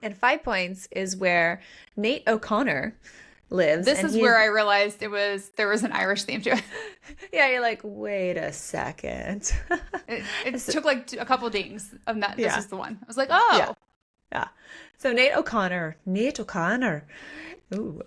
And 5 Points is where Nate O'Connor lives, This and is he's where I realized there was an Irish theme to it. yeah, you're like, wait a second. It So- took like a couple dings of that. This yeah, is the one. I was like, yeah, oh, yeah. So Nate O'Connor, ooh,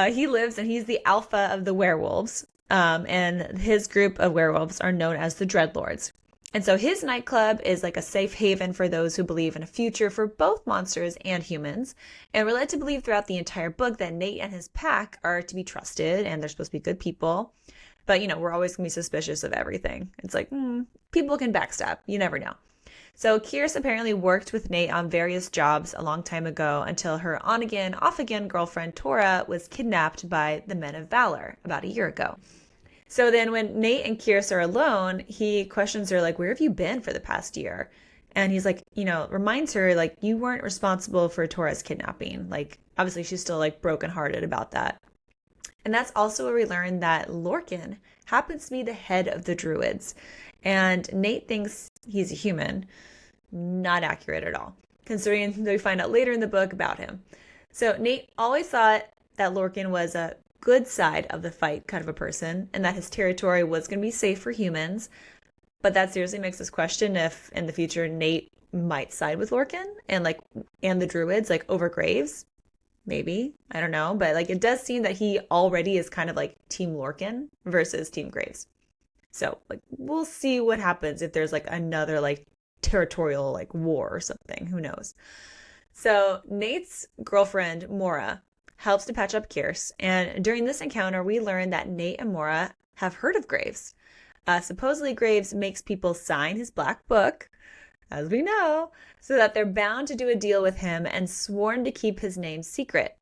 he lives and he's the alpha of the werewolves. And his group of werewolves are known as the Dreadlords. And so his nightclub is like a safe haven for those who believe in a future for both monsters and humans. And we're led to believe throughout the entire book that Nate and his pack are to be trusted and they're supposed to be good people. But, we're always going to be suspicious of everything. It's like, people can backstab. You never know. So Kierse apparently worked with Nate on various jobs a long time ago until her on again, off again girlfriend Tora was kidnapped by the Men of Valor about a year ago. So then when Nate and Kierse are alone, he questions her, like, where have you been for the past year? And he's like, reminds her, like, you weren't responsible for Tora's kidnapping. Like, obviously she's still like brokenhearted about that. And that's also where we learn that Lorcan happens to be the head of the Druids. And Nate thinks he's a human. Not accurate at all, considering that we find out later in the book about him. So Nate always thought that Lorcan was a good side of the fight kind of a person and that his territory was going to be safe for humans. But that seriously makes us question if in the future Nate might side with Lorcan and the Druids like over Graves. Maybe. I don't know. But like it does seem that he already is kind of like Team Lorcan versus Team Graves. So like we'll see what happens if there's like another like territorial like war or something. Who knows? So Nate's girlfriend, Mora, helps to patch up Kierse. And during this encounter, we learn that Nate and Mora have heard of Graves. Supposedly, Graves makes people sign his black book, as we know, so that they're bound to do a deal with him and sworn to keep his name secret.